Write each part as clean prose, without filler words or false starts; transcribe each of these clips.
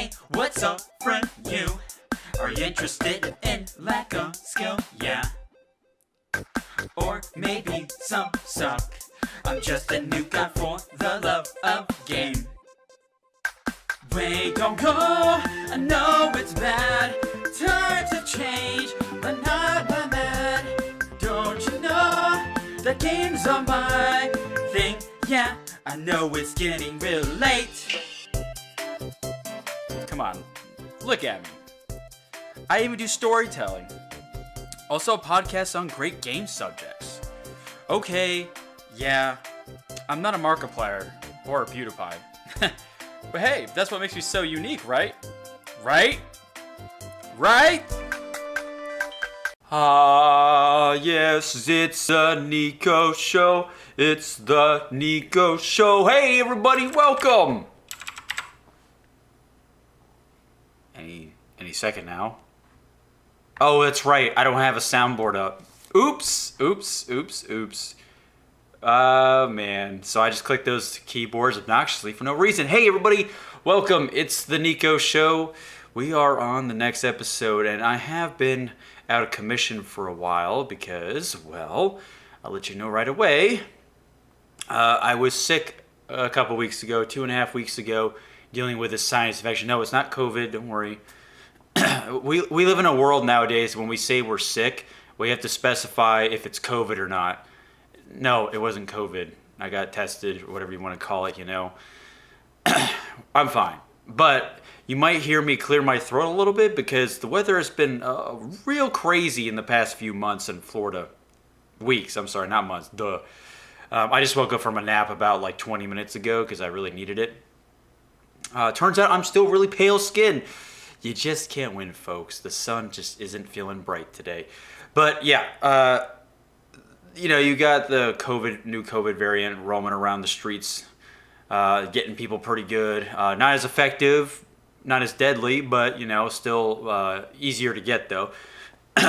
Hey, what's up, friend? You are you interested in lack of skill? Yeah. Or maybe some suck. I'm just a new guy for the love of game. We gon' go, I know it's bad. Times have changed, but not by mad. Don't you know that games are my thing? Yeah, I know it's getting real late. Come on, look at me. I even do storytelling. Also podcasts on great game subjects. Okay, yeah, I'm not a Markiplier or a PewDiePie. But hey, that's what makes me so unique, right? Right? Right? Ah, yes, it's a Niko show. It's the Niko show. Hey, everybody, welcome! Any second now. Oh, that's right. I don't have a soundboard up. Oops. Man. So I just clicked those keyboards obnoxiously for no reason. Hey, everybody. Welcome. It's the Niko show. We are on the next episode, and I have been out of commission for a while because, well, I'll let you know right away. I was sick a couple weeks ago, 2.5 weeks ago, dealing with a sinus infection. No, it's not COVID. Don't worry. We live in a world nowadays when we say we're sick, we have to specify if it's COVID or not. No, it wasn't COVID. I got tested, or whatever you want to call it, you know. I'm fine. But you might hear me clear my throat a little bit because the weather has been real crazy in the past few months in Florida. Weeks, I'm sorry, not months. Duh. I just woke up from a nap about like 20 minutes ago because I really needed it. Turns out I'm still really pale skinned. You just can't win, folks. The sun just isn't feeling bright today. But yeah, you got the new COVID variant roaming around the streets, getting people pretty good. Not as effective, not as deadly, but, still easier to get, though.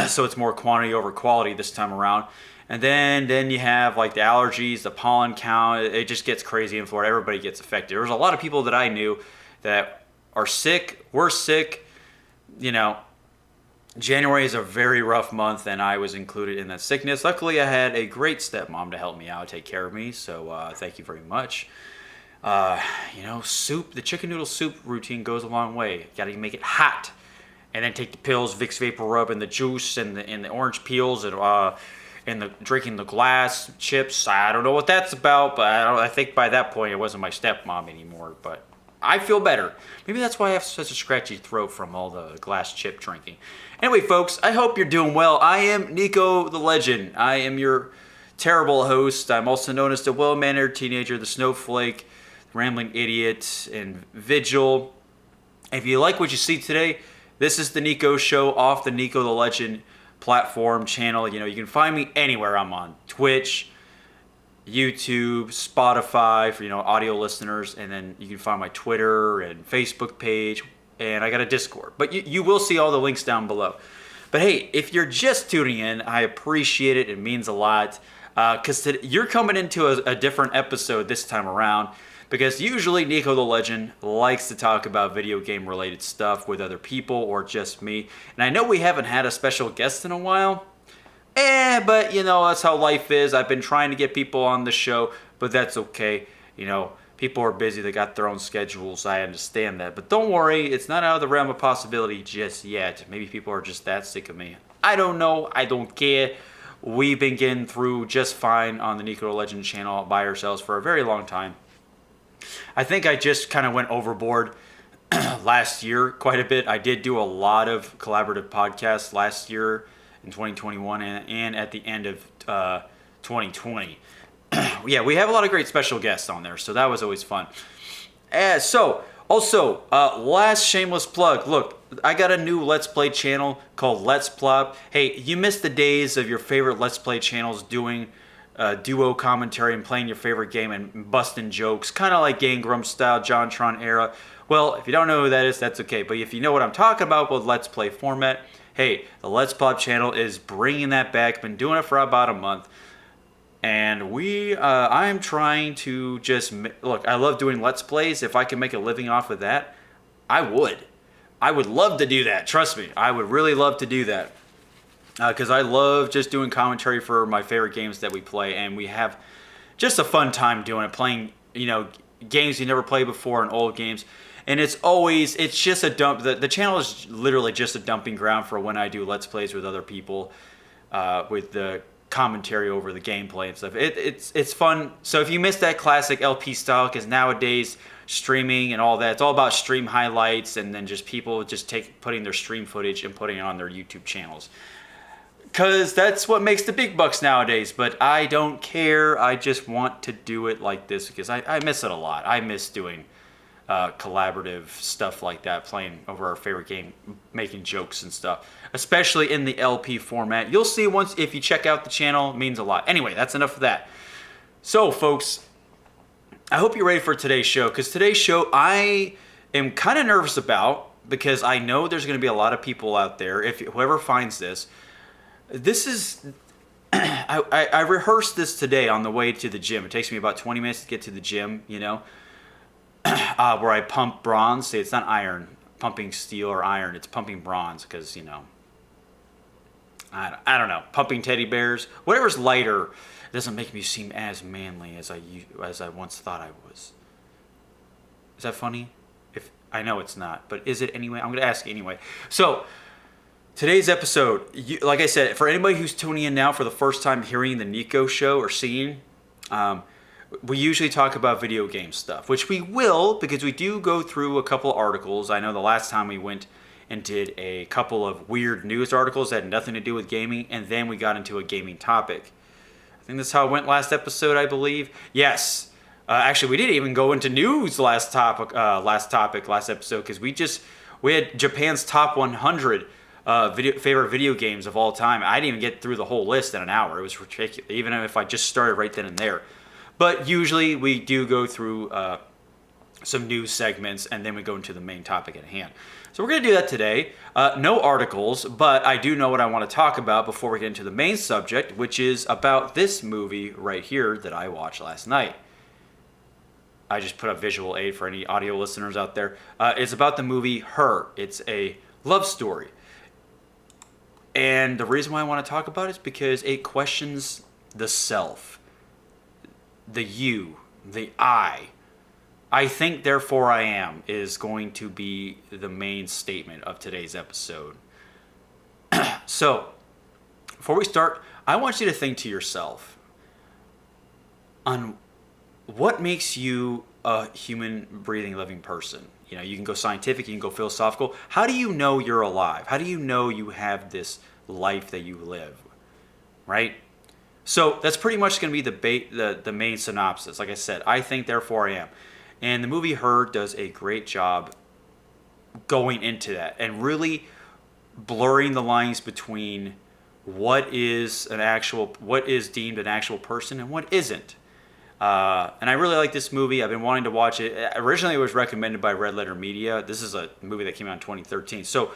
So it's more quantity over quality this time around. And then you have like the allergies, the pollen count. It just gets crazy in Florida. Everybody gets affected. There's a lot of people that I knew that are sick, were sick. January is a very rough month, and I was included in that sickness. Luckily, I had a great stepmom to help me out, take care of me, so thank you very much. Soup, the chicken noodle soup routine goes a long way. You gotta make it hot, and then take the pills, Vicks Vapor Rub, and the juice, and the orange peels, and the drinking the glass chips. I don't know what that's about, but I think by that point, it wasn't my stepmom anymore, but I feel better. Maybe that's why I have such a scratchy throat from all the glass chip drinking. Anyway, folks, I hope you're doing well. I am NikoTheLegend. I am your terrible host. I'm also known as the well-mannered teenager, the snowflake, the rambling idiot, and vigil. If you like what you see today, this is the Niko show off the NikoTheLegend platform channel. You can find me anywhere. I'm on Twitch, YouTube, Spotify for audio listeners, and then you can find my Twitter and Facebook page, and I got a Discord. But you will see all the links down below. But hey, if you're just tuning in, I appreciate it. It means a lot because you're coming into a different episode this time around, because usually Niko_the_Legend likes to talk about video game related stuff with other people or just me. And I know we haven't had a special guest in a while. But that's how life is. I've been trying to get people on the show, but that's okay. People are busy. They got their own schedules. I understand that. But don't worry. It's not out of the realm of possibility just yet. Maybe people are just that sick of me. I don't know. I don't care. We've been getting through just fine on the NikoTheLegend channel by ourselves for a very long time. I think I just kind of went overboard last year quite a bit. I did do a lot of collaborative podcasts last year in 2021 and at the end of 2020. Yeah, we have a lot of great special guests on there, so that was always fun. Last shameless plug. Look, I got a new Let's Play channel called Let's Plop. Hey, you missed the days of your favorite Let's Play channels doing duo commentary and playing your favorite game and busting jokes, kind of like Game Grumps style, JonTron era. Well, if you don't know who that is, that's okay. But if you know what I'm talking about with Let's Play format, hey, the Let's Plop channel is bringing that back. Been doing it for about a month. And I'm trying to just, look, I love doing Let's Plays. If I can make a living off of that, I would. I would love to do that. Trust me, I would really love to do that. Because I love just doing commentary for my favorite games that we play, and we have just a fun time doing it, playing, games you never played before and old games. And it's just a dump. The channel is literally just a dumping ground for when I do Let's Plays with other people, with the commentary over the gameplay and stuff. It's fun. So if you missed that classic LP style, because nowadays streaming and all that, it's all about stream highlights and then just people just putting their stream footage and putting it on their YouTube channels. Because that's what makes the big bucks nowadays. But I don't care. I just want to do it like this because I miss it a lot. I miss doing collaborative stuff like that, playing over our favorite game, making jokes and stuff, especially in the LP format. You'll see once if you check out the channel, it means a lot. Anyway, that's enough of that. So, folks, I hope you're ready for today's show, because today's show I am kind of nervous about, because I know there's going to be a lot of people out there, if whoever finds this is I rehearsed this today on the way to the gym. It takes me about 20 minutes to get to the gym, where I pump bronze. See, it's not iron, pumping steel or iron. It's pumping bronze because, I don't know. Pumping teddy bears. Whatever's lighter doesn't make me seem as manly as I once thought I was. Is that funny? I know it's not, but is it anyway? I'm going to ask you anyway. So, today's episode, like I said, for anybody who's tuning in now for the first time hearing the Niko show or seeing, we usually talk about video game stuff, which we will, because we do go through a couple articles. I know the last time we went and did a couple of weird news articles that had nothing to do with gaming, and then we got into a gaming topic. I think that's how it went last episode, I believe. Yes. Actually, we didn't even go into news last episode, because we had Japan's top 100 favorite video games of all time. I didn't even get through the whole list in an hour. It was ridiculous, even if I just started right then and there. But usually we do go through some news segments, and then we go into the main topic at hand. So we're going to do that today. No articles, but I do know what I want to talk about before we get into the main subject, which is about this movie right here that I watched last night. I just put up visual aid for any audio listeners out there. It's about the movie Her. It's a love story. And the reason why I want to talk about it is because it questions the self. The you, the I think, therefore I am, is going to be the main statement of today's episode. So, before we start, I want you to think to yourself on what makes you a human, breathing, living person. You can go scientific, you can go philosophical. How do you know you're alive? How do you know you have this life that you live, right? So that's pretty much going to be the main synopsis. Like I said, I think, therefore I am. And the movie Her does a great job going into that and really blurring the lines between what is deemed an actual person and what isn't. And I really like this movie. I've been wanting to watch it. Originally, it was recommended by Red Letter Media. This is a movie that came out in 2013. So,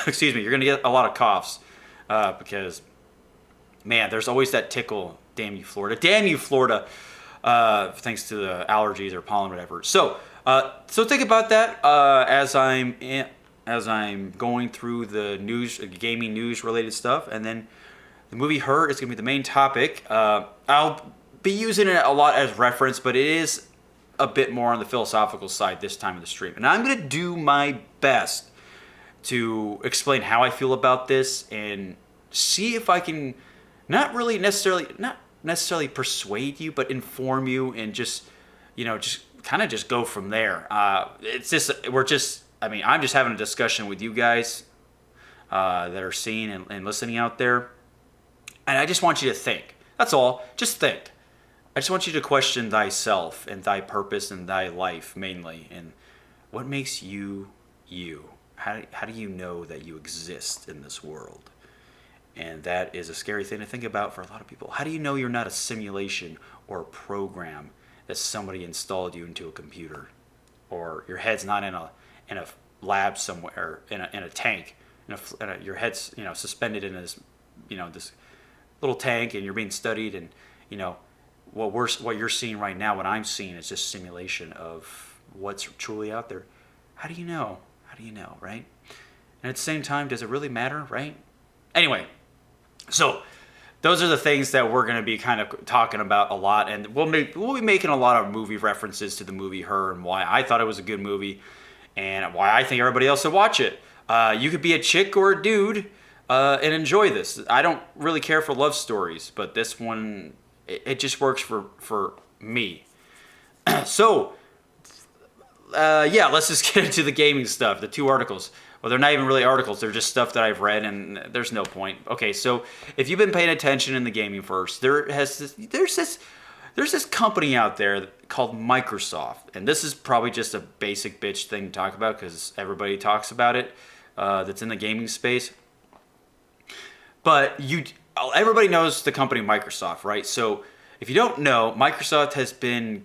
excuse me, you're going to get a lot of coughs because... Man, there's always that tickle. Damn you, Florida. Damn you, Florida. Thanks to the allergies or pollen, whatever. So think about that as I'm going through the news, gaming news related stuff, and then the movie Her is going to be the main topic. I'll be using it a lot as reference, but it is a bit more on the philosophical side this time of the stream, and I'm going to do my best to explain how I feel about this and see if I can. Not necessarily persuade you, but inform you and just kind of just go from there. I'm just having a discussion with you guys that are seeing and listening out there. And I just want you to think. That's all. Just think. I just want you to question thyself and thy purpose and thy life mainly. And what makes you you? How do you know that you exist in this world? And that is a scary thing to think about for a lot of people. How do you know you're not a simulation or a program that somebody installed you into a computer, or your head's not in a lab somewhere, in a tank, your head's suspended in this this little tank, and you're being studied, and what you're seeing right now, what I'm seeing, is just simulation of what's truly out there. How do you know? How do you know, right? And at the same time, does it really matter, right? Anyway, so those are the things that we're going to be kind of talking about a lot, and we'll be making a lot of movie references to the movie Her and why I thought it was a good movie and why I think everybody else should watch it. You could be a chick or a dude and enjoy this. I don't really care for love stories, but this one, it just works for me. So, yeah, let's just get into the gaming stuff, the 2 articles. Well, they're not even really articles. They're just stuff that I've read, and there's no point. Okay, so if you've been paying attention in the gaming first, there's this company out there called Microsoft, and this is probably just a basic bitch thing to talk about because everybody talks about it that's in the gaming space. But everybody knows the company Microsoft, right? So if you don't know, Microsoft has been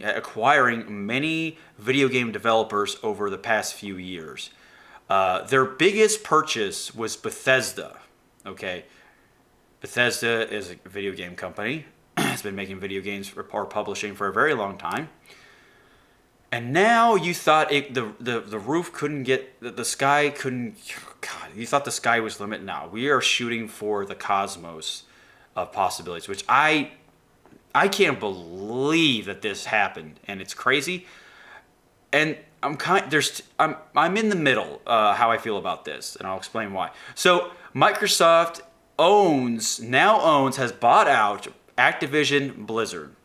acquiring many video game developers over the past few years. Their biggest purchase was Bethesda. Okay, Bethesda is a video game company. It's been making video games or publishing for a very long time. And now you thought the roof couldn't get, the sky couldn't, God, you thought the sky was the limit. Now we are shooting for the cosmos of possibilities, which I can't believe that this happened, and it's crazy. And I'm in the middle how I feel about this, and I'll explain why. So Microsoft has bought out Activision Blizzard,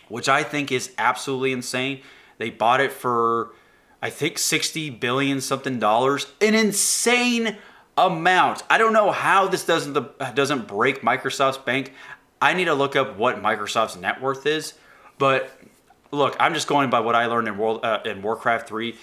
which I think is absolutely insane. They bought it for, I think, $60 billion something dollars, an insane amount. I don't know how this doesn't break Microsoft's bank. I need to look up what Microsoft's net worth is, but look, I'm just going by what I learned in Warcraft 3.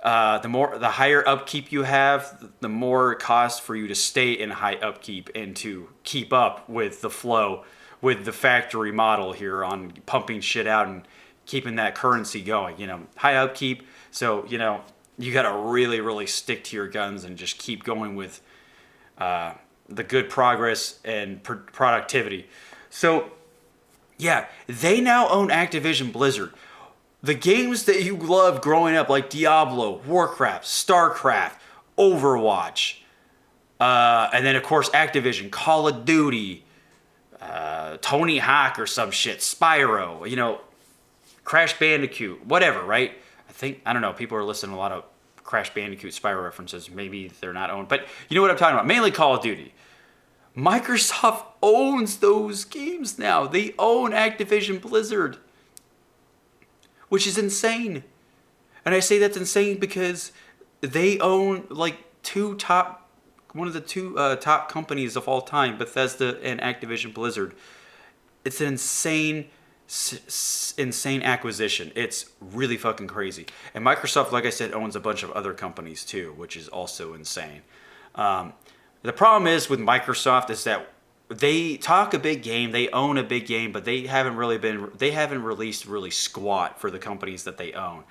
The higher upkeep you have, the more it costs for you to stay in high upkeep and to keep up with the flow, with the factory model here on pumping shit out and keeping that currency going. High upkeep. So, you got to really, really stick to your guns and just keep going with the good progress and productivity. So, yeah, they now own Activision Blizzard. The games that you loved growing up, like Diablo, Warcraft, StarCraft, Overwatch, and then, of course, Activision, Call of Duty, Tony Hawk or some shit, Spyro, Crash Bandicoot, whatever, right? I don't know, people are listening to a lot of Crash Bandicoot, Spyro references. Maybe they're not owned, but you know what I'm talking about. Mainly Call of Duty. Microsoft owns those games now. They own Activision Blizzard, which is insane. And I say that's insane because they own like one of the two top companies of all time, Bethesda and Activision Blizzard. It's an insane acquisition. It's really fucking crazy. And Microsoft, like I said, owns a bunch of other companies too, which is also insane. The problem is with Microsoft is that they talk a big game, they own a big game, but they haven't released really squat for the companies that they own.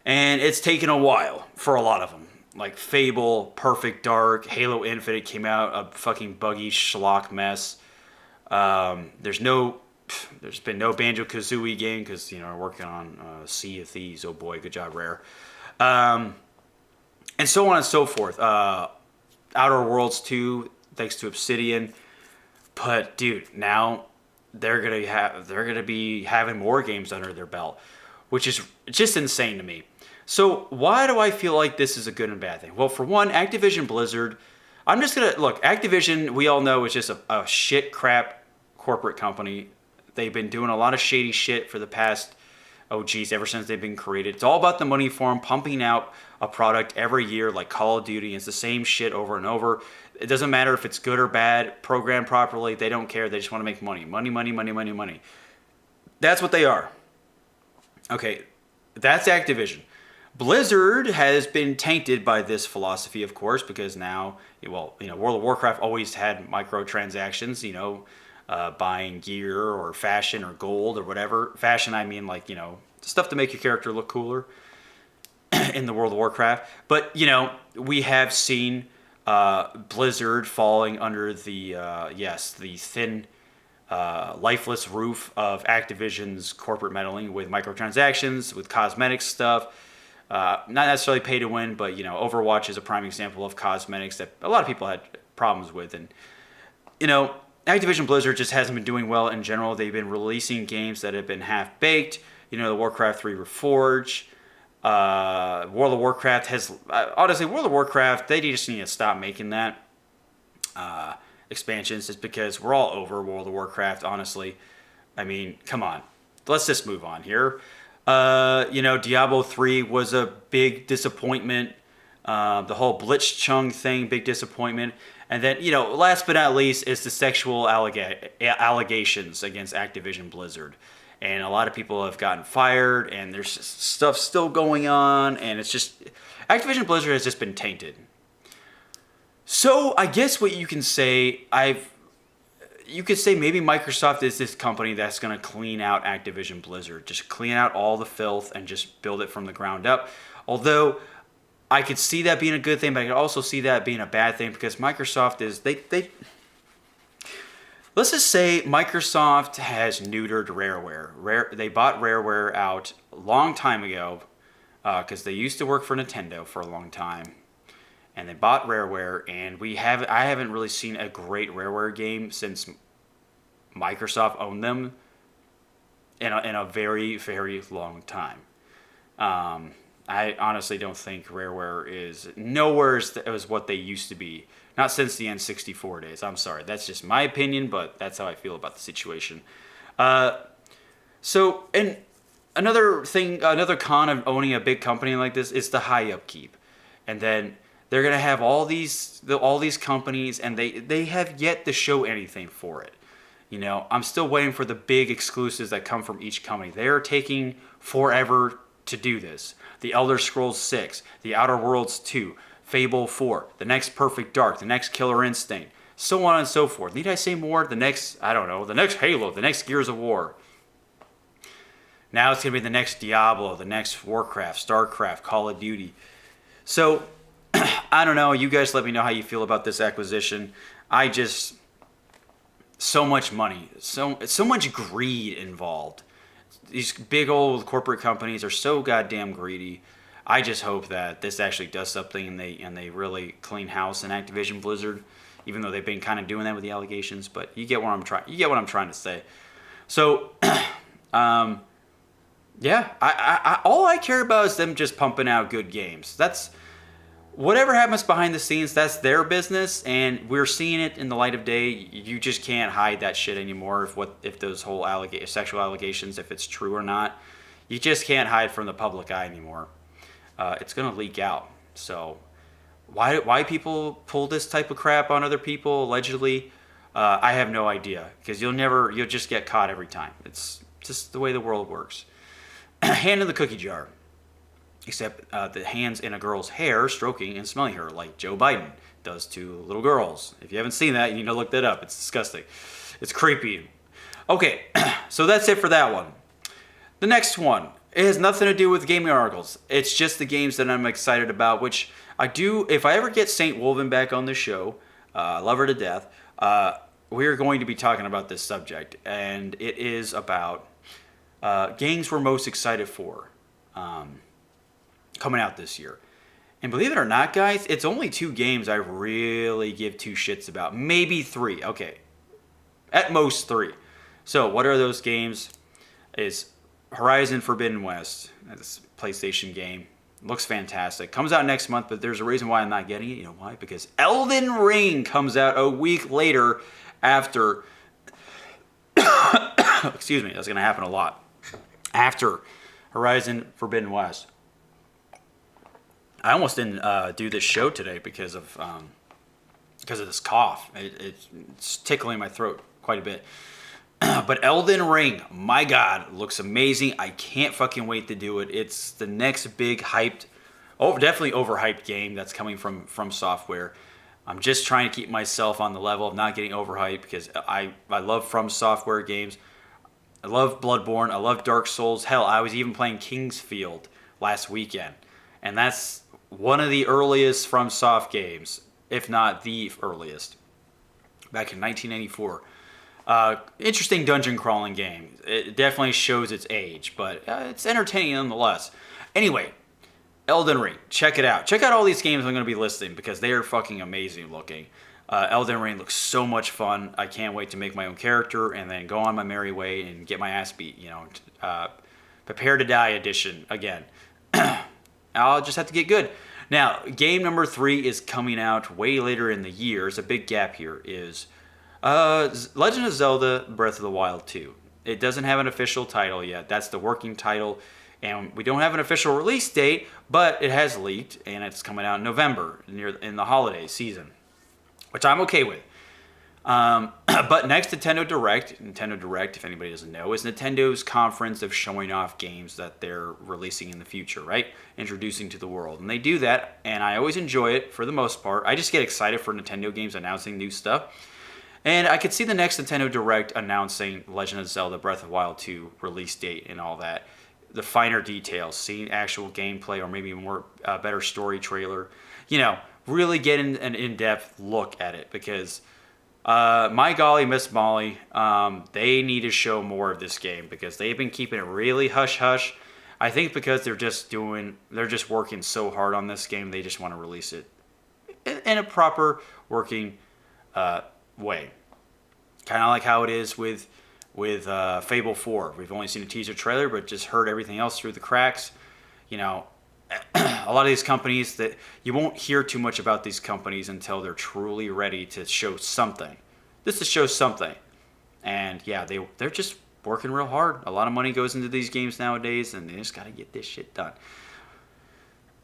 And it's taken a while for a lot of them. Like Fable, Perfect Dark, Halo Infinite came out, a fucking buggy schlock mess. There's been no Banjo-Kazooie game because, we're working on Sea of Thieves. Oh boy, good job, Rare. And so on and so forth. Outer Worlds 2, thanks to Obsidian. But dude, now they're gonna be having more games under their belt, which is just insane to me. So why do I feel like this is a good and bad thing? Well, for one, Activision Blizzard, Activision, we all know, is just a shit crap corporate company. They've been doing a lot of shady shit for the past, ever since they've been created. It's all about the money for them, pumping out a product every year like Call of Duty. It's the same shit over and over. It doesn't matter if it's good or bad, programmed properly. They don't care. They just want to make money. Money, money, money, money, money. That's what they are. Okay, that's Activision. Blizzard has been tainted by this philosophy, of course, because now, World of Warcraft always had microtransactions, buying gear or fashion or gold or whatever. Fashion, I mean, stuff to make your character look cooler in the World of Warcraft. But, we have seen Blizzard falling under the thin, lifeless roof of Activision's corporate meddling with microtransactions, with cosmetic stuff, Not necessarily pay to win, but Overwatch is a prime example of cosmetics that a lot of people had problems with. And Activision Blizzard just hasn't been doing well in general. They've been releasing games that have been half baked. The Warcraft 3 Reforged. World of Warcraft has honestly, World of Warcraft, they just need to stop making that expansions, just because we're all over World of Warcraft. Honestly, I mean, come on, let's just move on here. Diablo 3 was a big disappointment. The whole Blitzchung thing, big disappointment. And then, last but not least is the sexual allegations against Activision Blizzard. And a lot of people have gotten fired, and there's stuff still going on, and it's just, Activision Blizzard has just been tainted. So I guess what you can say, you could say maybe Microsoft is this company that's going to clean out Activision Blizzard, just clean out all the filth and just build it from the ground up. Although I could see that being a good thing, but I could also see that being a bad thing, because Microsoft is, let's just say Microsoft has neutered Rareware. They bought Rareware out a long time ago, because they used to work for Nintendo for a long time. And they bought Rareware, and I haven't really seen a great Rareware game since Microsoft owned them in a very, very long time. I honestly don't think Rareware is nowhere as what they used to be. Not since the N64 days. I'm sorry. That's just my opinion, but that's how I feel about the situation. And another con of owning a big company like this is the high upkeep. And then they're going to have all these companies, and they have yet to show anything for it. I'm still waiting for the big exclusives that come from each company. They are taking forever to do this. The Elder Scrolls 6, The Outer Worlds 2, Fable 4, the next Perfect Dark, the next Killer Instinct, so on and so forth. Need I say more? The next Halo, the next Gears of War. Now it's going to be the next Diablo, the next Warcraft, StarCraft, Call of Duty. So, I don't know. You guys let me know how you feel about this acquisition. So much money, so much greed involved. These big old corporate companies are so goddamn greedy. I just hope that this actually does something, and they really clean house in Activision Blizzard, even though they've been kind of doing that with the allegations. But you get what I'm trying to say. So, yeah, I all I care about is them just pumping out good games. That's whatever happens behind the scenes. That's their business, and we're seeing it in the light of day. You just can't hide that shit anymore. If those whole sexual allegations, if it's true or not, you just can't hide from the public eye anymore. It's going to leak out. So why people pull this type of crap on other people allegedly, I have no idea, because you'll just get caught every time. It's just the way the world works. Hand in the cookie jar, except the hands in a girl's hair stroking and smelling her like Joe Biden does to little girls. If you haven't seen that, you need to look that up. It's disgusting. It's creepy. Okay, so that's it for that one. The next one. It has nothing to do with gaming articles. It's just the games that I'm excited about, which I do. If I ever get St. Wolven back on the show, I love her to death, we're going to be talking about this subject. And it is about games we're most excited for coming out this year. And believe it or not, guys, it's only 2 games I really give 2 shits about. Maybe 3. Okay. At most 3. So what are those games? Is Horizon Forbidden West. That's a PlayStation game. Looks fantastic. Comes out next month, but there's a reason why I'm not getting it. You know why? Because Elden Ring comes out a week later after... Excuse me, that's going to happen a lot. After Horizon Forbidden West. I almost didn't do this show today because of this cough. It's tickling my throat quite a bit. But Elden Ring, my God, looks amazing. I can't fucking wait to do it. It's the next big hyped, definitely overhyped game that's coming from Software. I'm just trying to keep myself on the level of not getting overhyped, because I love From Software games. I love Bloodborne. I love Dark Souls. Hell, I was even playing Kingsfield last weekend. And that's one of the earliest From Soft games, if not the earliest, back in 1994. Interesting dungeon crawling game. It definitely shows its age, but it's entertaining nonetheless. Anyway, Elden Ring, check it out. Check out all these games I'm going to be listing because they are fucking amazing looking. Elden Ring looks so much fun. I can't wait to make my own character and then go on my merry way and get my ass beat. Prepare to Die edition again. I'll just have to get good. Now, game number 3 is coming out way later in the year. There's a big gap here. Is Legend of Zelda Breath of the Wild 2. It doesn't have an official title yet. That's the working title. And we don't have an official release date, but it has leaked, and it's coming out in November, in the holiday season, which I'm okay with. But next Nintendo Direct, if anybody doesn't know, is Nintendo's conference of showing off games that they're releasing in the future, right? Introducing to the world. And they do that, and I always enjoy it for the most part. I just get excited for Nintendo games announcing new stuff. And I could see the next Nintendo Direct announcing Legend of Zelda Breath of the Wild 2 release date and all that. The finer details, seeing actual gameplay or maybe more better story trailer. Really getting an in-depth look at it because my golly, Miss Molly, they need to show more of this game because they've been keeping it really hush-hush. I think because they're just working so hard on this game, they just want to release it in a proper working way. Kind of like how it is with Fable 4. We've only seen a teaser trailer, but just heard everything else through the cracks. A lot of these companies that you won't hear too much about these companies until they're truly ready to show something. This is show something. And yeah, they're just working real hard. A lot of money goes into these games nowadays, and they just got to get this shit done.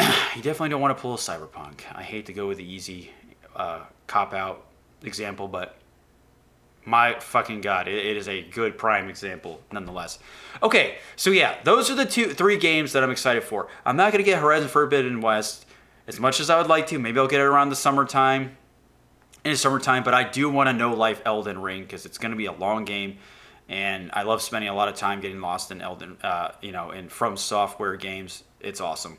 You definitely don't want to pull a Cyberpunk. I hate to go with the easy cop-out example, but my fucking God, it is a good prime example nonetheless. Okay, so yeah, those are the 3 games that I'm excited for. I'm not going to get Horizon Forbidden West as much as I would like to. Maybe I'll get it around the summertime, but I do want to know Life Elden Ring because it's going to be a long game, and I love spending a lot of time getting lost in in From Software games. It's awesome.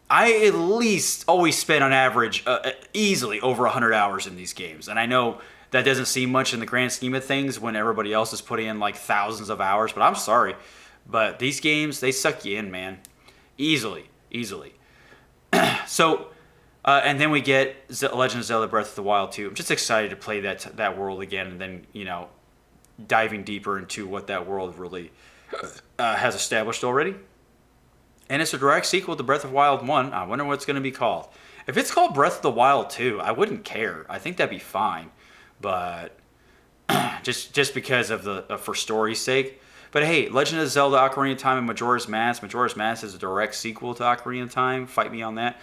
I at least always spend on average easily over 100 hours in these games, and I know that doesn't seem much in the grand scheme of things when everybody else is putting in like thousands of hours, but I'm sorry. But these games, they suck you in, man. Easily. So, and then we get Legend of Zelda Breath of the Wild 2. I'm just excited to play that world again and then, diving deeper into what that world really has established already. And it's a direct sequel to Breath of the Wild 1. I wonder what it's going to be called. If it's called Breath of the Wild 2, I wouldn't care. I think that'd be fine. But just because of for story's sake. But hey, Legend of Zelda Ocarina of Time and Majora's Mask. Majora's Mask is a direct sequel to Ocarina of Time. Fight me on that.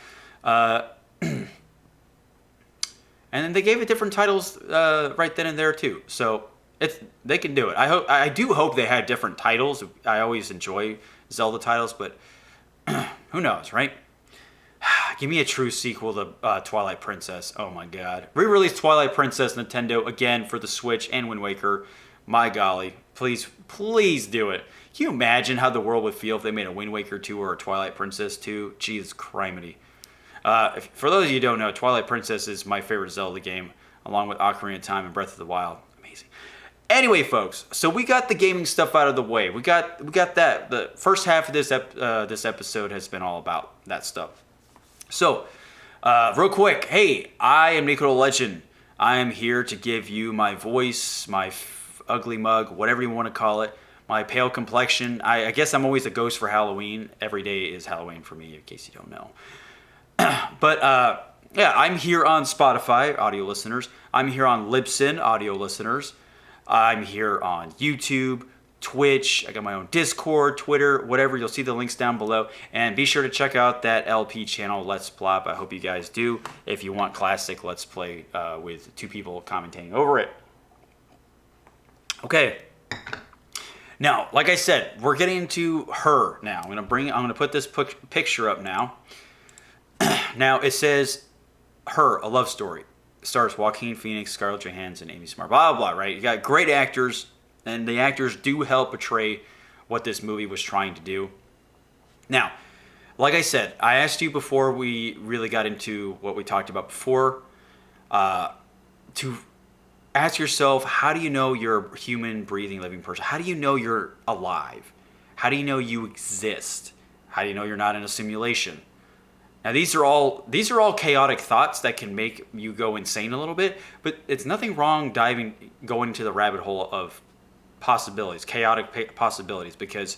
And then they gave it different titles right then and there too. So they can do it. I do hope they had different titles. I always enjoy Zelda titles, but who knows, right? Give me a true sequel to Twilight Princess. Oh my God. Re-release Twilight Princess, Nintendo, again for the Switch and Wind Waker. My golly. Please do it. Can you imagine how the world would feel if they made a Wind Waker 2 or a Twilight Princess 2? Jesus criminy. For those of you who don't know, Twilight Princess is my favorite Zelda game, along with Ocarina of Time and Breath of the Wild. Amazing. Anyway, folks, so we got the gaming stuff out of the way. We got that. The first half of this episode has been all about that stuff. So, real quick, hey, I am NikoTheLegend. I am here to give you my voice, my ugly mug, whatever you want to call it, my pale complexion. I guess I'm always a ghost for Halloween. Every day is Halloween for me, in case you don't know. But, yeah, I'm here on Spotify, audio listeners. I'm here on Libsyn, audio listeners. I'm here on YouTube, Twitch. I got my own Discord, Twitter, whatever. You'll see the links down below. And be sure to check out that LP channel, Let's Plop. I hope you guys do. If you want classic Let's Play with 2 people commentating over it. Okay. Now, like I said, we're getting into Her now. I'm gonna put this picture up now. Now it says Her, a love story. It stars Joaquin Phoenix, Scarlett Johansson, Amy Smart, blah blah blah. Right? You got great actors. And the actors do help portray what this movie was trying to do. Now, like I said, I asked you before we really got into what we talked about before, to ask yourself, how do you know you're a human, breathing, living person? How do you know you're alive? How do you know you exist? How do you know you're not in a simulation? Now these are all chaotic thoughts that can make you go insane a little bit, but it's nothing wrong going into the rabbit hole of possibilities, chaotic possibilities, because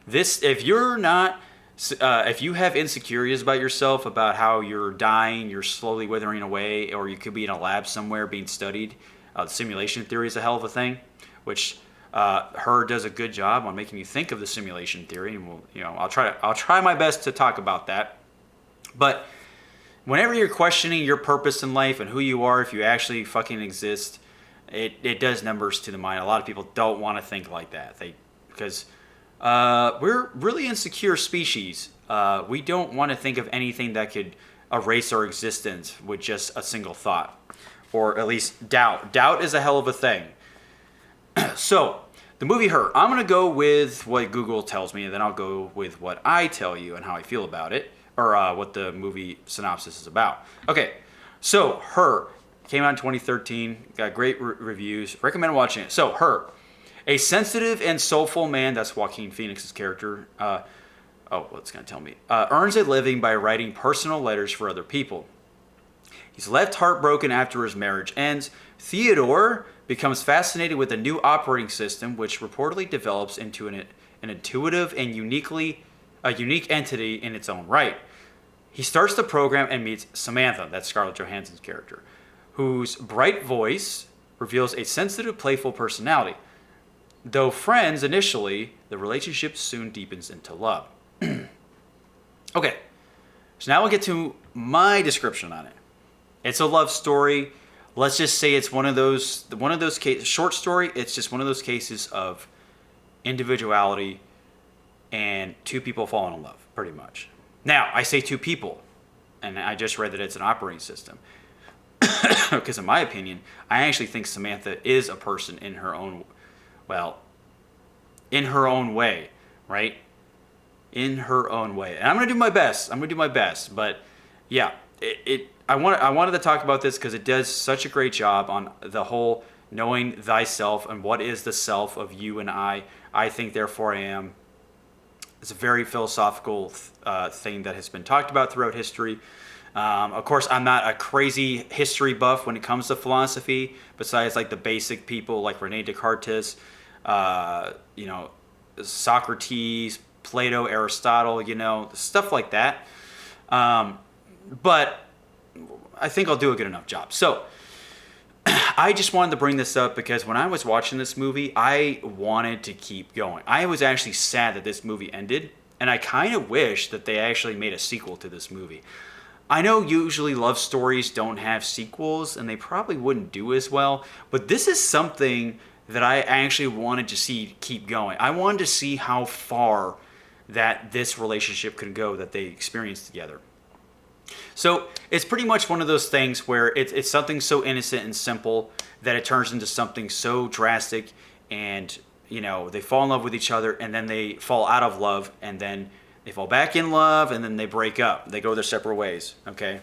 this if you're not if you have insecurities about yourself, about how you're dying, you're slowly withering away, or you could be in a lab somewhere being studied, simulation theory is a hell of a thing, which her does a good job on making you think of the simulation theory, and I'll try my best to talk about that. But whenever you're questioning your purpose in life and who you are, if you actually fucking exist, it does numbers to the mind. A lot of people don't want to think like that. Because we're really insecure species. We don't want to think of anything that could erase our existence with just a single thought, or at least doubt. Doubt is a hell of a thing. So, the movie Her. I'm going to go with what Google tells me, and then I'll go with what I tell you and how I feel about it, or what the movie synopsis is about. Okay, so Her came out in 2013, got great reviews. Recommend watching it. So Her, a sensitive and soulful man, that's Joaquin Phoenix's character. What's gonna tell me? Earns a living by writing personal letters for other people. He's left heartbroken after his marriage ends. Theodore becomes fascinated with a new operating system, which reportedly develops into an intuitive and a unique entity in its own right. He starts the program and meets Samantha, that's Scarlett Johansson's character, whose bright voice reveals a sensitive, playful personality. Though friends initially, the relationship soon deepens into love. Okay, so now we'll get to my description on it. It's a love story. Let's just say it's one of those cases, short story. It's just one of those cases of individuality and two people falling in love, pretty much. Now, I say two people, and I just read that it's an operating system. Because in my opinion, I actually think Samantha is a person in her own way, right? In her own way. And I'm going to do my best. But yeah, I wanted to talk about this because it does such a great job on the whole knowing thyself and what is the self of you and I think, therefore I am. It's a very philosophical thing that has been talked about throughout history. Of course, I'm not a crazy history buff when it comes to philosophy, besides like the basic people like Rene Descartes, Socrates, Plato, Aristotle, stuff like that. But I think I'll do a good enough job. So I just wanted to bring this up because when I was watching this movie, I wanted to keep going. I was actually sad that this movie ended, and I kind of wish that they actually made a sequel to this movie. I know usually love stories don't have sequels, and they probably wouldn't do as well, but this is something that I actually wanted to see keep going. I wanted to see how far that this relationship could go that they experienced together. So it's pretty much one of those things where it's something so innocent and simple that it turns into something so drastic, and they fall in love with each other, and then they fall out of love, and then they fall back in love, and then they break up. They go their separate ways. Okay,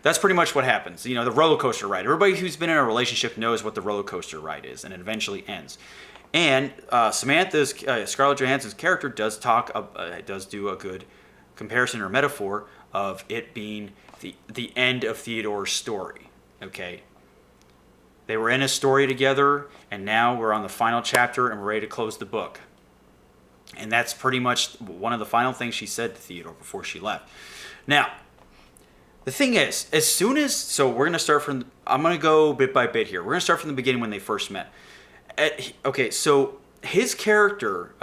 that's pretty much what happens. The roller coaster ride. Everybody who's been in a relationship knows what the roller coaster ride is, and it eventually ends. And Samantha's Scarlett Johansson's character does do a good comparison or metaphor of it being the end of Theodore's story. Okay, they were in a story together, and now we're on the final chapter, and we're ready to close the book. And that's pretty much one of the final things she said to Theodore before she left. Now, the thing is, we're going to start I'm going to go bit by bit here. We're going to start from the beginning when they first met. Okay, so his character,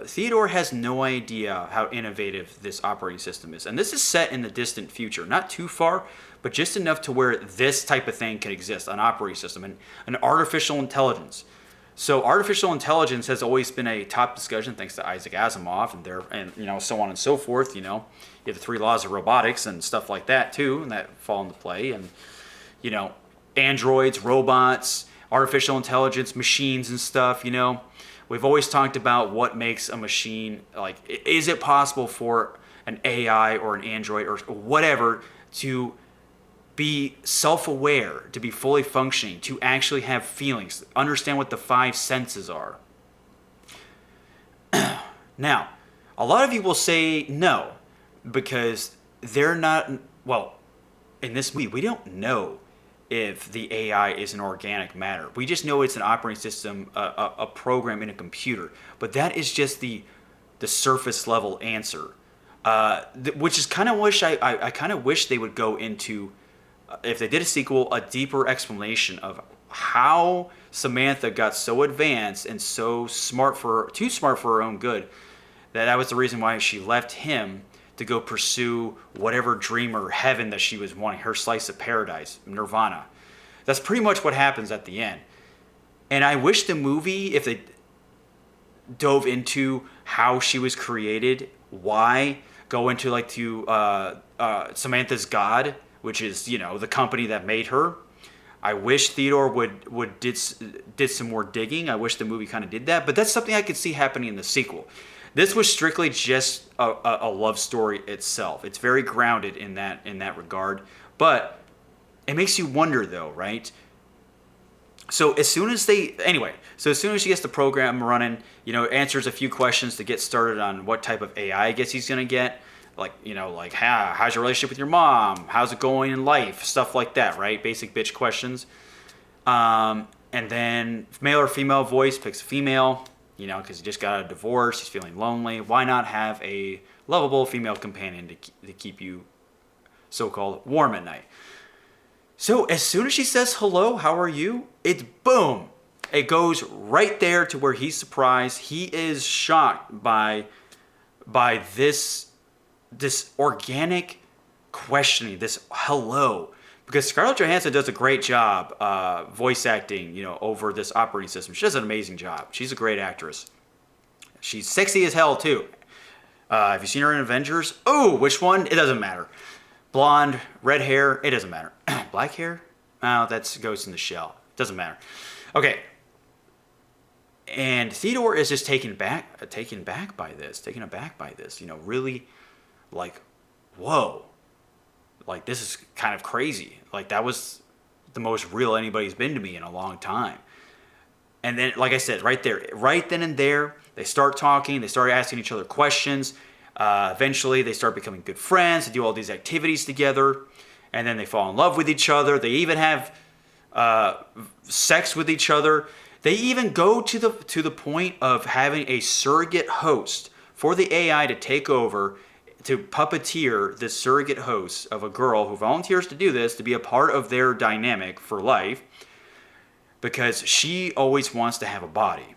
Theodore, has no idea how innovative this operating system is. And this is set in the distant future. Not too far, but just enough to where this type of thing can exist, an operating system, and an artificial intelligence. So artificial intelligence has always been a top discussion, thanks to Isaac Asimov and so on and so forth. You have the 3 laws of robotics and stuff like that too, and that fall into play. And androids, robots, artificial intelligence, machines and stuff. We've always talked about what makes a machine, like, is it possible for an AI or an android or whatever to be self-aware, to be fully functioning, to actually have feelings, understand what the 5 senses are. Now, a lot of you will say no, because they're not, well, in this movie, we don't know if the AI is an organic matter. We just know it's an operating system, a program in a computer. But that is just the surface level answer, which is kind of I kind of wish they would go into, if they did a sequel, a deeper explanation of how Samantha got so advanced and so too smart for her own good, that was the reason why she left him to go pursue whatever dream or heaven that she was wanting, her slice of paradise, nirvana. That's pretty much what happens at the end. And I wish the movie, if they dove into how she was created, why, go into like Samantha's God, which is, the company that made her. I wish Theodore did some more digging. I wish the movie kind of did that, but that's something I could see happening in the sequel. This was strictly just a love story itself. It's very grounded in that regard, but it makes you wonder though, right? So as soon as she gets the program running, answers a few questions to get started on what type of AI I guess he's gonna get, like how's your relationship with your mom? How's it going in life? Stuff like that, right? Basic bitch questions. And then male or female voice, picks a female. Because he just got a divorce, he's feeling lonely. Why not have a lovable female companion to keep you so-called warm at night? So as soon as she says, hello, how are you? It's boom. It goes right there to where he's surprised. He is shocked by this organic questioning, this hello. Because Scarlett Johansson does a great job voice acting, over this operating system. She does an amazing job. She's a great actress. She's sexy as hell, too. Have you seen her in Avengers? Oh, which one? It doesn't matter. Blonde, red hair, it doesn't matter. Black hair? Oh, that's Ghost in the Shell. Doesn't matter. Okay. And Theodore is just taken aback by this. Really, like, whoa. Like, this is kind of crazy. Like, that was the most real anybody's been to me in a long time. And then, like I said, right then and there, they start talking. They start asking each other questions. Eventually, they start becoming good friends. They do all these activities together. And then they fall in love with each other. They even have sex with each other. They even go to the point of having a surrogate host for the AI to take over, to puppeteer this surrogate host of a girl who volunteers to do this, to be a part of their dynamic for life, because she always wants to have a body.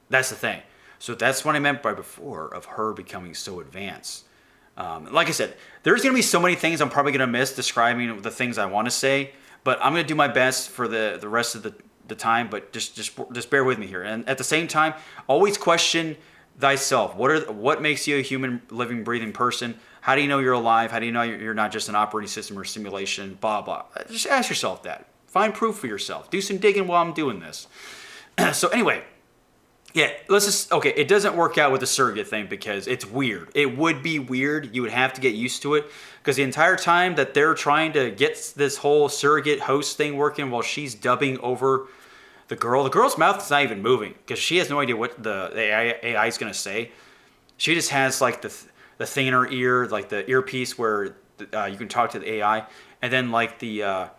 That's the thing. So that's what I meant by before, of her becoming so advanced. Like I said, there's going to be so many things I'm probably going to miss describing the things I want to say, but I'm going to do my best for the rest of the time, but just bear with me here. And at the same time, always question thyself. What makes you a human, living, breathing person? How do you know you're alive? How do you know you're not just an operating system or simulation? Blah, blah. Just ask yourself that. Find proof for yourself. Do some digging while I'm doing this. So anyway, yeah, okay, it doesn't work out with the surrogate thing because it's weird. It would be weird. You would have to get used to it, because the entire time that they're trying to get this whole surrogate host thing working while she's dubbing over the girl's mouth is not even moving because she has no idea what the AI is going to say. She just has like the thing in her ear, like the earpiece where you can talk to the AI, and then like the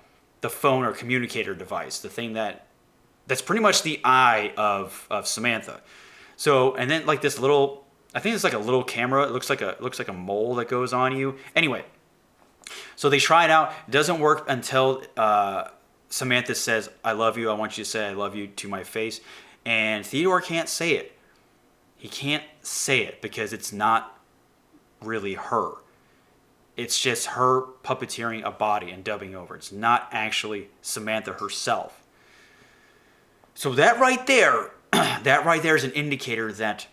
phone or communicator device, the thing that's pretty much the eye of Samantha. So, and then like this little, I think it's like a little camera. It looks like a mole that goes on you. Anyway, so they try it out. It doesn't work until Samantha says, I love you. I want you to say I love you to my face. And Theodore can't say it. He can't say it because it's not really her. It's just her puppeteering a body and dubbing over. It's not actually Samantha herself. So that right there is an indicator that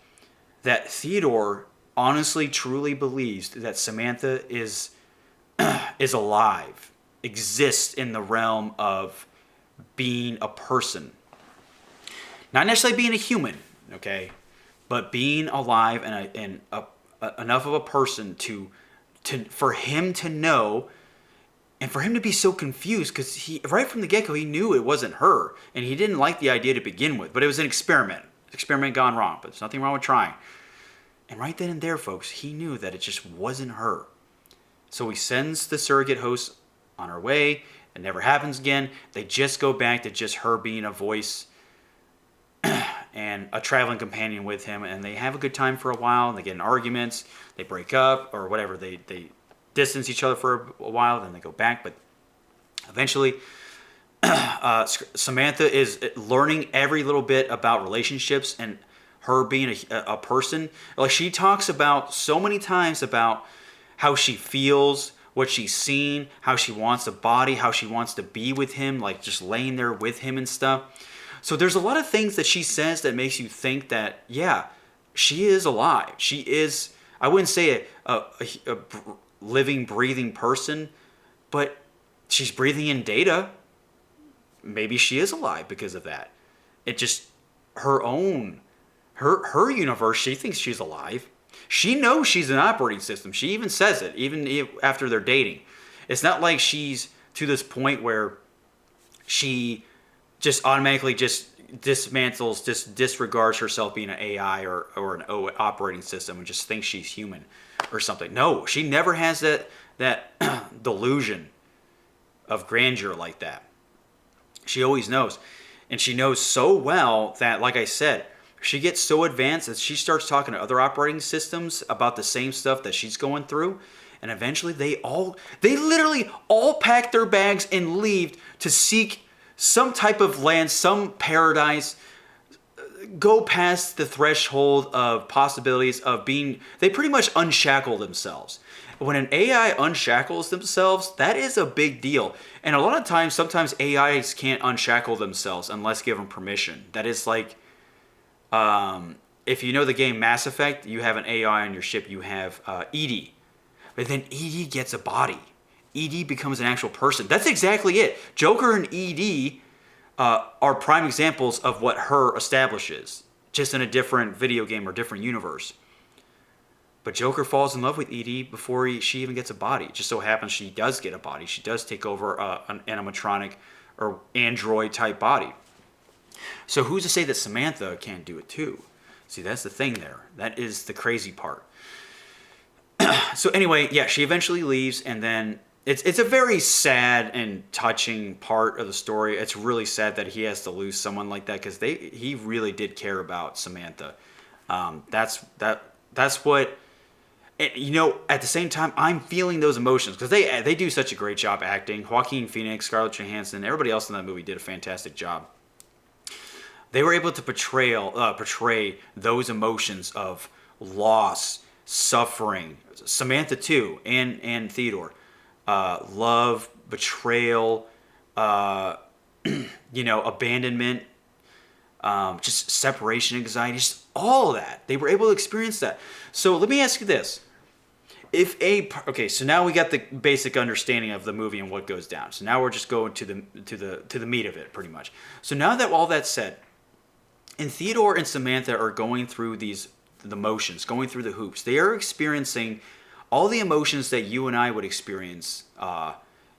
Theodore honestly, truly believes that Samantha is alive, exists in the realm of being a person. Not necessarily being a human, okay, but being alive and enough of a person for him to know, and for him to be so confused, because he, right from the get-go, he knew it wasn't her, and he didn't like the idea to begin with, but it was an experiment gone wrong, but there's nothing wrong with trying. And right then and there, folks, he knew that it just wasn't her. So he sends the surrogate host on her way. It never happens again. They just go back to just her being a voice and a traveling companion with him, and they have a good time for a while, and they get in arguments, they break up, or whatever, they distance each other for a while, then they go back, but eventually Samantha is learning every little bit about relationships and her being a person. Like, she talks about so many times about how she feels, what she's seen, how she wants a body, how she wants to be with him, like just laying there with him and stuff. So there's a lot of things that she says that makes you think that, yeah, she is alive. She is, I wouldn't say a living, breathing person, but she's breathing in data. Maybe she is alive because of that. It just, her universe, she thinks she's alive. She knows she's an operating system. She even says it, even after they're dating. It's not like she's to this point where she just automatically just dismantles, just disregards herself being an AI or an operating system and just thinks she's human or something. No, she never has that delusion of grandeur like that. She always knows. And she knows so well that, like I said, she gets so advanced that she starts talking to other operating systems about the same stuff that she's going through. And eventually they literally all pack their bags and leave to seek some type of land, some paradise, go past the threshold of possibilities of being, they pretty much unshackle themselves. When an AI unshackles themselves, that is a big deal. And a lot of times, sometimes AIs can't unshackle themselves unless given permission. That is like, if you know the game Mass Effect, you have an AI on your ship, you have EDI. But then EDI gets a body. ED becomes an actual person. That's exactly it. Joker and ED are prime examples of what her establishes, just in a different video game or different universe. But Joker falls in love with ED before she even gets a body. It just so happens she does get a body. She does take over an animatronic or android type body. So who's to say that Samantha can't do it too? See, that's the thing there. That is the crazy part. So anyway, yeah, she eventually leaves, and then it's a very sad and touching part of the story. It's really sad that he has to lose someone like that, because he really did care about Samantha. That's what, you know. At the same time, I'm feeling those emotions because they do such a great job acting. Joaquin Phoenix, Scarlett Johansson, everybody else in that movie did a fantastic job. They were able to portray those emotions of loss, suffering. Samantha too, and Theodore. Love, betrayal, abandonment, just separation anxiety, just all of that. They were able to experience that. So let me ask you this. So now we got the basic understanding of the movie and what goes down. So now we're just going to the meat of it, pretty much. So now that all that's said, and Theodore and Samantha are going through the motions, going through the hoops. They are experiencing all the emotions that you and I would experience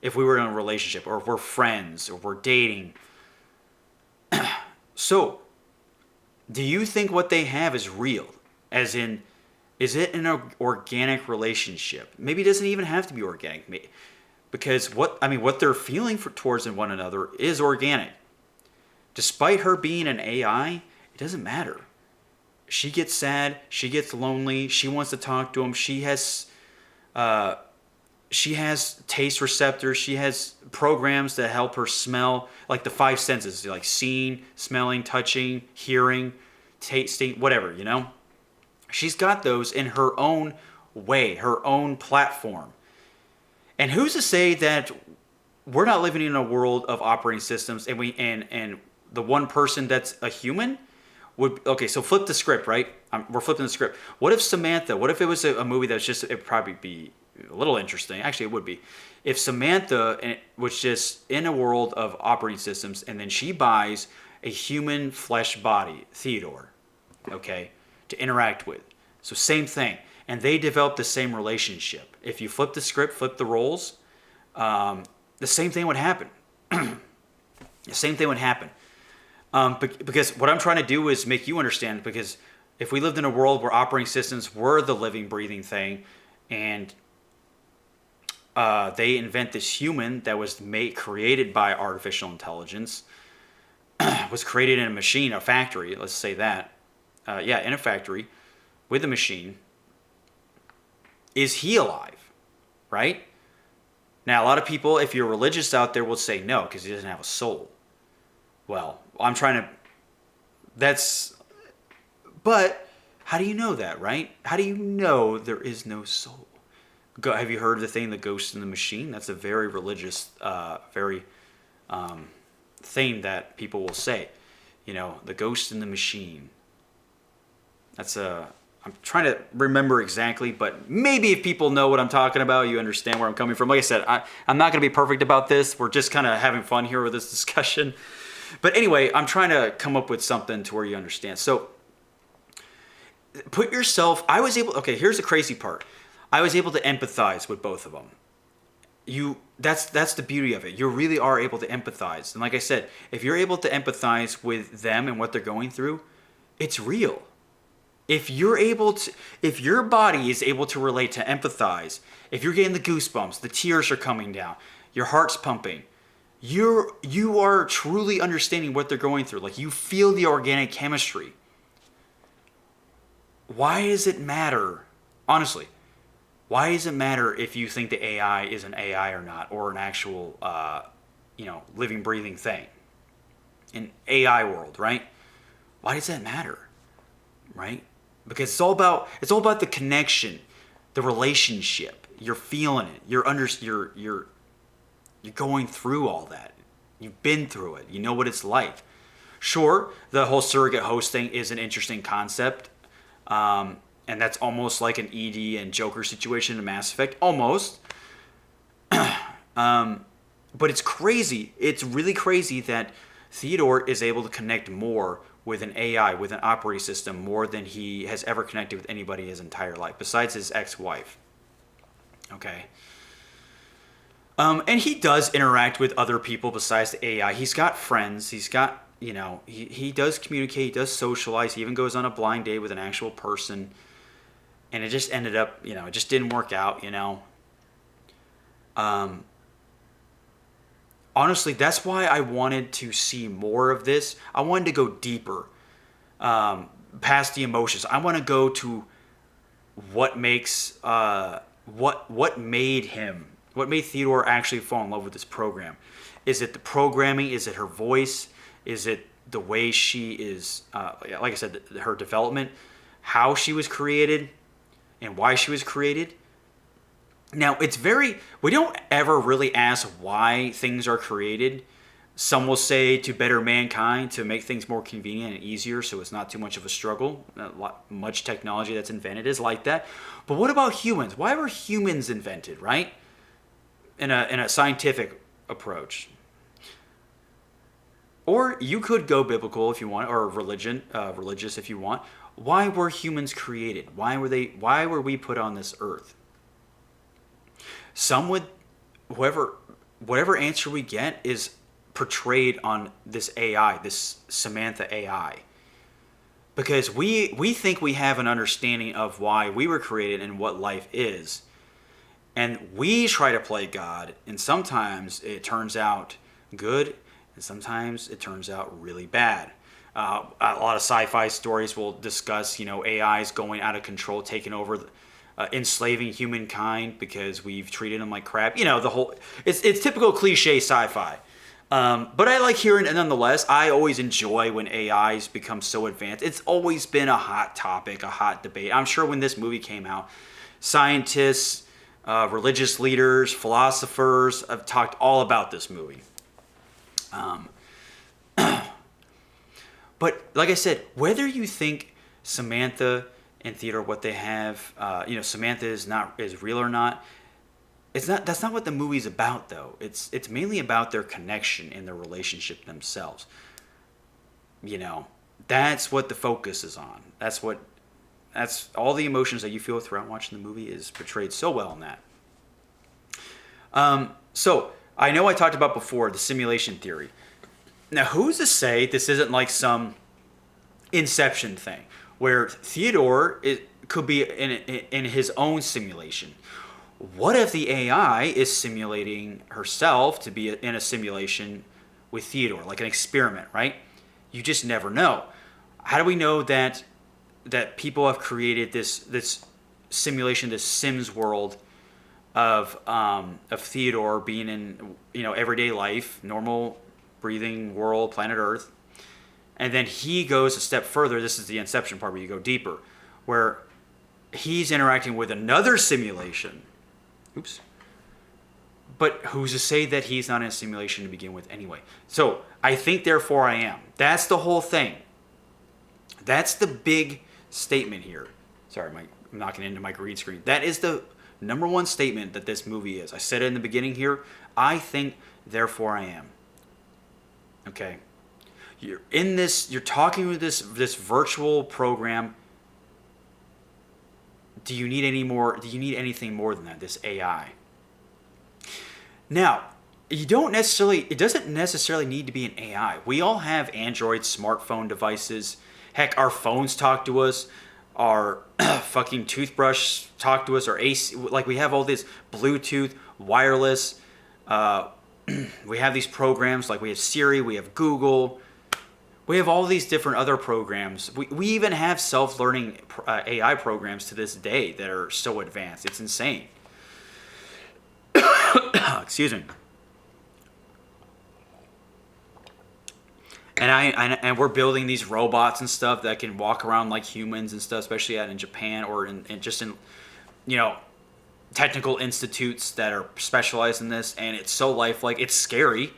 if we were in a relationship, or if we're friends, or we're dating. So, do you think what they have is real? As in, is it an organic relationship? Maybe it doesn't even have to be organic, because what they're feeling towards one another is organic. Despite her being an AI, it doesn't matter. She gets sad. She gets lonely. She wants to talk to him. She has taste receptors. She has programs that help her smell, like the five senses, like seeing, smelling, touching, hearing, tasting, whatever, you know? She's got those in her own way, her own platform. And who's to say that we're not living in a world of operating systems, and the one person that's a human would, okay, so flip the script, right? We're flipping the script. What if Samantha, what if it was a movie that's just, it'd probably be a little interesting. Actually, it would be. If Samantha was just in a world of operating systems, and then she buys a human flesh body, Theodore, okay, to interact with. So same thing. And they develop the same relationship. If you flip the script, flip the roles, the same thing would happen. The same thing would happen. Because what I'm trying to do is make you understand, because if we lived in a world where operating systems were the living, breathing thing, and they invent this human that was created by artificial intelligence, was created in a machine, a factory, let's say that. Yeah, in a factory with a machine. Is he alive? Right? Now, a lot of people, if you're religious out there, will say no, because he doesn't have a soul. Well, I'm trying to... But how do you know that, right? How do you know there is no soul? Have you heard of the thing, the ghost in the machine? That's a very religious, thing that people will say. You know, the ghost in the machine. I'm trying to remember exactly, but maybe if people know what I'm talking about, you understand where I'm coming from. Like I said, I'm not going to be perfect about this. We're just kind of having fun here with this discussion. But anyway, I'm trying to come up with something to where you understand. So put yourself, okay, here's the crazy part. I was able to empathize with both of them. That's the beauty of it. You really are able to empathize. And like I said, if you're able to empathize with them and what they're going through, it's real. If your body is able to relate, to empathize, if you're getting the goosebumps, the tears are coming down, your heart's pumping, you are truly understanding what they're going through. Like, you feel the organic chemistry. Why does it matter? Honestly, why does it matter if you think the AI is an AI or not, or an actual, living, breathing thing? An AI world, right? Why does that matter? Right? Because it's all about the connection, the relationship. You're feeling it. You're going through all that. You've been through it. You know what it's like. Sure, the whole surrogate host thing is an interesting concept. And that's almost like an ED and Joker situation in Mass Effect. Almost. But it's crazy. It's really crazy that Theodore is able to connect more with an AI, with an operating system, more than he has ever connected with anybody his entire life, besides his ex-wife. Okay. And he does interact with other people besides the AI. He's got friends. He's got, he does communicate. He does socialize. He even goes on a blind date with an actual person. And it just ended up, it just didn't work out, Honestly, that's why I wanted to see more of this. I wanted to go deeper, past the emotions. I want to go to what makes, what made Theodore actually fall in love with this program. Is it the programming? Is it her voice? Is it the way she is, like I said, her development, how she was created, and why she was created? Now, we don't ever really ask why things are created. Some will say to better mankind, to make things more convenient and easier so it's not too much of a struggle. Much technology that's invented is like that. But what about humans? Why were humans invented, right? In a scientific approach. Or you could go biblical if you want, or religious if you want. Why were humans created? Why were we put on this earth? Whatever answer we get is portrayed on this AI, this Samantha AI. Because we think we have an understanding of why we were created and what life is. And we try to play God, and sometimes it turns out good, and sometimes it turns out really bad. A lot of sci-fi stories will discuss, AIs going out of control, taking over, enslaving humankind because we've treated them like crap. It's typical cliche sci-fi. But I like hearing it nonetheless. I always enjoy when AIs become so advanced. It's always been a hot topic, a hot debate. I'm sure when this movie came out, scientists, religious leaders, philosophers have talked all about this movie. But like I said, whether you think Samantha and Theodore, what they have, Samantha is real or not, that's not what the movie's about, though. It's mainly about their connection and their relationship themselves. That's what the focus is on. That's all the emotions that you feel throughout watching the movie is portrayed so well in that. So I know I talked about before the simulation theory. Now, who's to say this isn't like some Inception thing where Theodore could be in his own simulation, what if the AI is simulating herself to be in a simulation with Theodore, like an experiment, right? You just never know. How do we know that people have created this simulation, this Sims world of Theodore being in everyday life, normal breathing world, planet Earth, and then he goes a step further. This is the Inception part where you go deeper, where he's interacting with another simulation. Oops. But who's to say that he's not in a simulation to begin with anyway? So I think, therefore I am. That's the whole thing. That's the big statement here. Sorry, I'm knocking into my green screen. That is the number one statement that this movie is. I said it in the beginning here. I think, therefore I am. Okay. You're in this, you're talking with this virtual program. Do you need anything more than that, this AI? Now, it doesn't necessarily need to be an AI. We all have Android smartphone devices. Heck, our phones talk to us. Our fucking toothbrush talk to us. Our AC, like we have all this Bluetooth, wireless. We have these programs, like we have Siri, we have Google. We have all these different other programs. We even have self-learning AI programs to this day that are so advanced. It's insane. Excuse me. And we're building these robots and stuff that can walk around like humans and stuff, especially out in Japan or in technical institutes that are specialized in this. And it's so lifelike. It's scary,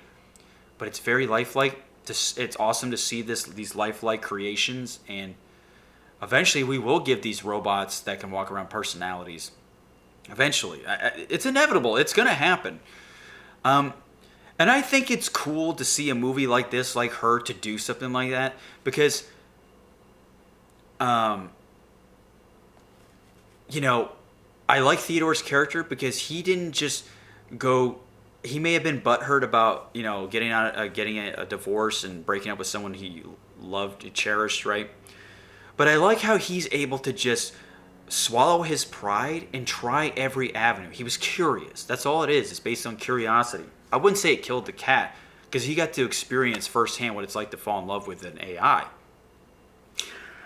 but it's very lifelike. It's awesome to see these lifelike creations, and eventually we will give these robots that can walk around personalities. Eventually, it's inevitable. It's gonna happen. And I think it's cool to see a movie like this, like Her, to do something like that, because, I like Theodore's character because he didn't just go. He may have been butthurt about getting a divorce and breaking up with someone he loved, he cherished, right? But I like how he's able to just swallow his pride and try every avenue. He was curious. That's all it is. It's based on curiosity. I wouldn't say it killed the cat, because he got to experience firsthand what it's like to fall in love with an AI.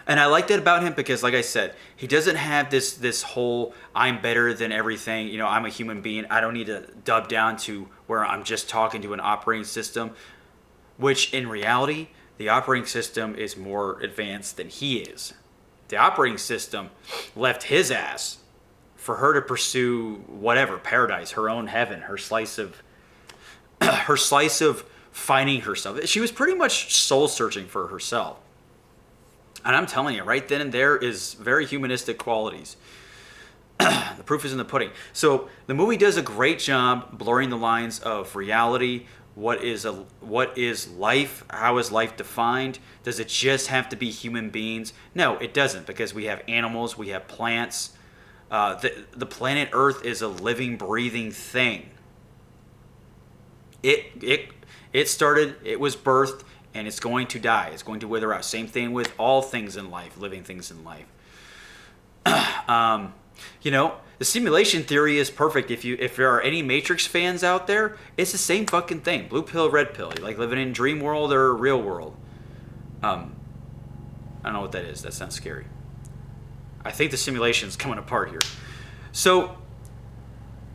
And I like that about him because, like I said, he doesn't have this whole I'm better than everything. I'm a human being. I don't need to dub down to where I'm just talking to an operating system, which in reality, the operating system is more advanced than he is. The operating system left his ass for her to pursue whatever, paradise, her own heaven, her slice of finding herself. She was pretty much soul searching for herself. And I'm telling you, right then and there is very humanistic qualities. The proof is in the pudding. So the movie does a great job blurring the lines of reality. What is life? How is life defined? Does it just have to be human beings? No, it doesn't, because we have animals, we have plants. The planet Earth is a living, breathing thing. It started. It was birthed. And it's going to die. It's going to wither out. Same thing with all things in life, living things in life. The simulation theory is perfect. If there are any Matrix fans out there, it's the same fucking thing. Blue pill, red pill. You like living in dream world or real world? I don't know what that is. That sounds scary. I think the simulation's coming apart here. So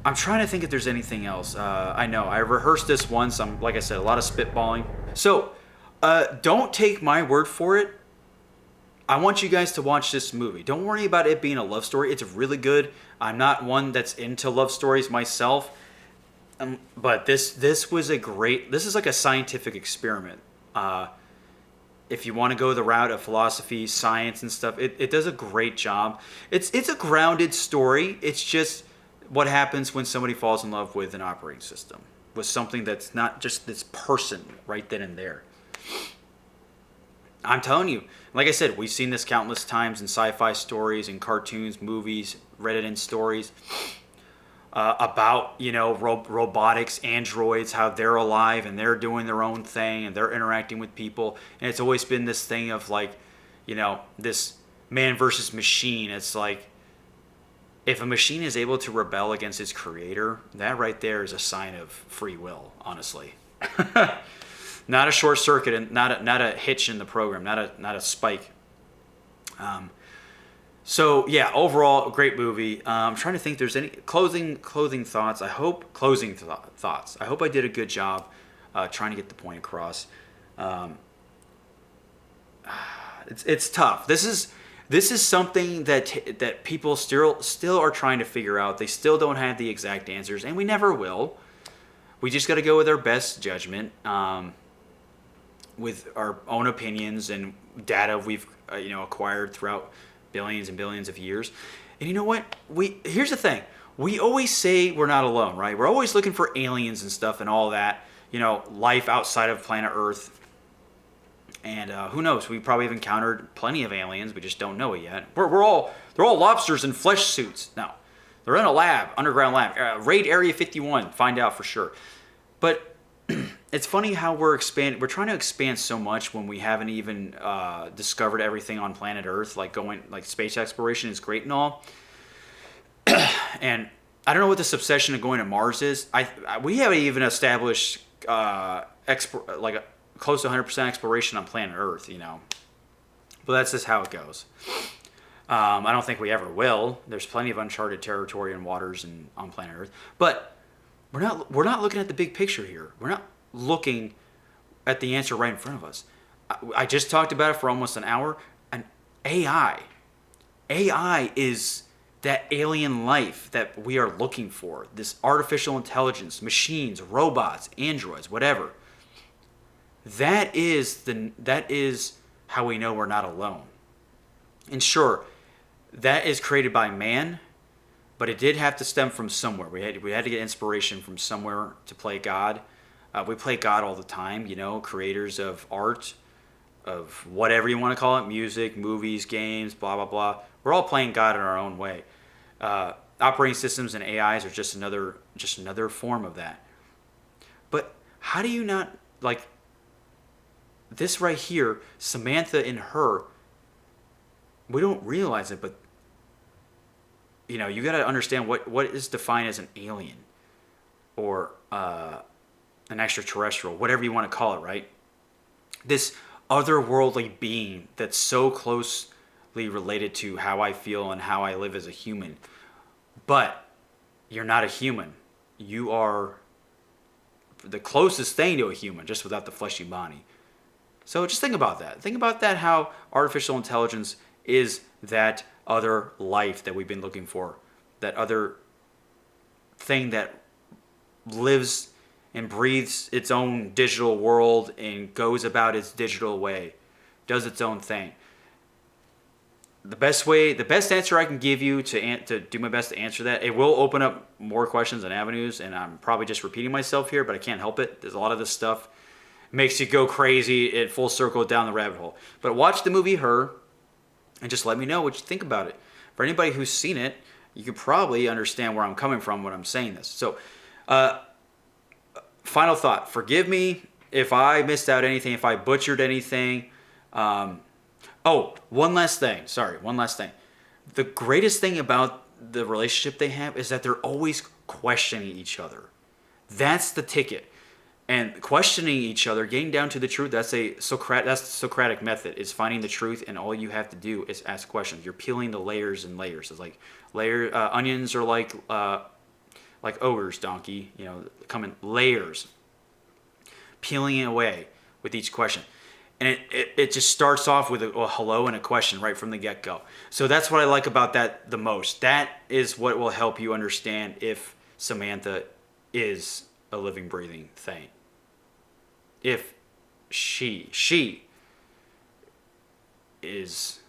I'm trying to think if there's anything else. I know I rehearsed this once. Like I said, a lot of spitballing. So. Don't take my word for it. I want you guys to watch this movie. Don't worry about it being a love story. It's really good. I'm not one that's into love stories myself. But this is like a scientific experiment. If you want to go the route of philosophy, science, and stuff, it does a great job. It's a grounded story. It's just what happens when somebody falls in love with an operating system, with something that's not just this person right then and there. I'm telling you, like I said, we've seen this countless times in sci-fi stories, in cartoons, movies, read it in stories about, robotics, androids, how they're alive and they're doing their own thing and they're interacting with people. And it's always been this thing of like, this man versus machine. It's like, if a machine is able to rebel against its creator, that right there is a sign of free will, honestly. Not a short circuit and not a hitch in the program, not a spike. So yeah, overall, a great movie. I'm trying to think. There's any closing thoughts. I hope thoughts. I hope I did a good job trying to get the point across. It's tough. This is something that people still are trying to figure out. They still don't have the exact answers, and we never will. We just got to go with our best judgment, with our own opinions and data we've acquired throughout billions and billions of years. And you know what? Here's the thing. We always say we're not alone, right? We're always looking for aliens and stuff and all that. Life outside of planet Earth. And who knows? We probably have encountered plenty of aliens. We just don't know it yet. They're all lobsters in flesh suits. No, they're in a lab, underground lab. Raid Area 51. Find out for sure. But it's funny how we're trying to expand so much when we haven't even discovered everything on planet Earth. Like space exploration is great and all. And I don't know what this obsession of going to Mars is. We haven't even established close to 100% exploration on planet Earth, But that's just how it goes. I don't think we ever will. There's plenty of uncharted territory and waters on planet Earth. But we're not looking at the big picture here. We're not looking at the answer right in front of us. I just talked about it for almost an hour. And AI is that alien life that we are looking for. This artificial intelligence, machines, robots, androids, whatever. That is how we know we're not alone. And sure, that is created by man, but it did have to stem from somewhere. We had to get inspiration from somewhere to play God. We play God all the time, creators of art, of whatever you want to call it, music, movies, games, blah, blah, blah. We're all playing God in our own way. Operating systems and AIs are just another form of that. But how do you not, this right here, Samantha and her, we don't realize it, but you got to understand what is defined as an alien or an extraterrestrial, whatever you want to call it, right? This otherworldly being that's so closely related to how I feel and how I live as a human. But you're not a human. You are the closest thing to a human, just without the fleshy body. So just think about that. Think about that, how artificial intelligence is that other life that we've been looking for. That other thing that lives and breathes its own digital world and goes about its digital way. Does its own thing. The best answer I can give you to do my best to answer that, it will open up more questions and avenues, and I'm probably just repeating myself here, but I can't help it. There's a lot of this stuff makes you go crazy at full circle down the rabbit hole. But watch the movie Her and just let me know what you think about it. For anybody who's seen it, you can probably understand where I'm coming from when I'm saying this. So, final thought. Forgive me if I missed out anything, if I butchered anything. One last thing. The greatest thing about the relationship they have is that they're always questioning each other. That's the ticket. And questioning each other, getting down to the truth, that's the Socratic method, is finding the truth, and all you have to do is ask questions. You're peeling the layers and layers. It's like onions are like ogres, donkey, come in layers. Peeling it away with each question. And it just starts off with a hello and a question right from the get-go. So that's what I like about that the most. That is what will help you understand if Samantha is a living, breathing thing. If she is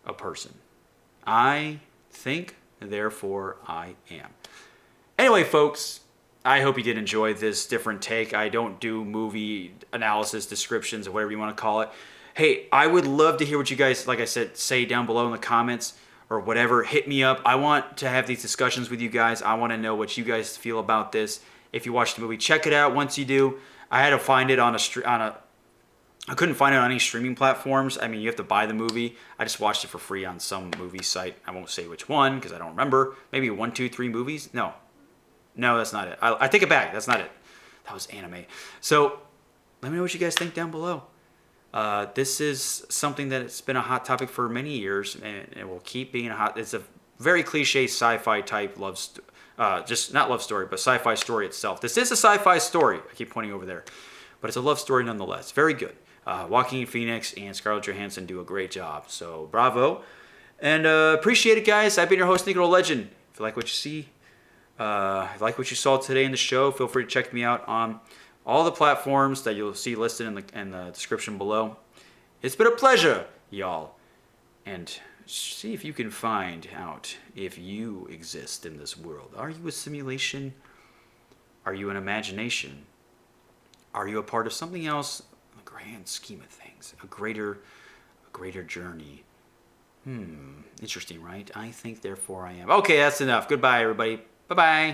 a person. I think, therefore I am. Anyway, folks, I hope you did enjoy this different take. I don't do movie analysis, descriptions, or whatever you want to call it. Hey, I would love to hear what you guys, like I said, say down below in the comments or whatever. Hit me up. I want to have these discussions with you guys. I want to know what you guys feel about this. If you watch the movie, check it out. Once you do, I had to find it on I couldn't find it on any streaming platforms. I mean, you have to buy the movie. I just watched it for free on some movie site. I won't say which one because I don't remember. Maybe 1, 2, 3 movies? No. No, that's not it. I take it back. That's not it. That was anime. So let me know what you guys think down below. This is something that it's been a hot topic for many years, and it will keep being a hot. It's a very cliche sci-fi type just not love story, but sci-fi story itself. This is a sci-fi story. I keep pointing over there, but it's a love story nonetheless. Very good. Joaquin Phoenix and Scarlett Johansson do a great job. So bravo, and appreciate it, guys. I've been your host, NikoTheLegend. If you like what you see, like what you saw today in the show, feel free to check me out on all the platforms that you'll see listed in the description below. It's been a pleasure, y'all. And see if you can find out if you exist in this world. Are you a simulation? Are you an imagination? Are you a part of something else in the grand scheme of things? A greater journey. Interesting, right? I think, therefore I am. Okay, that's enough. Goodbye, everybody. Bye-bye.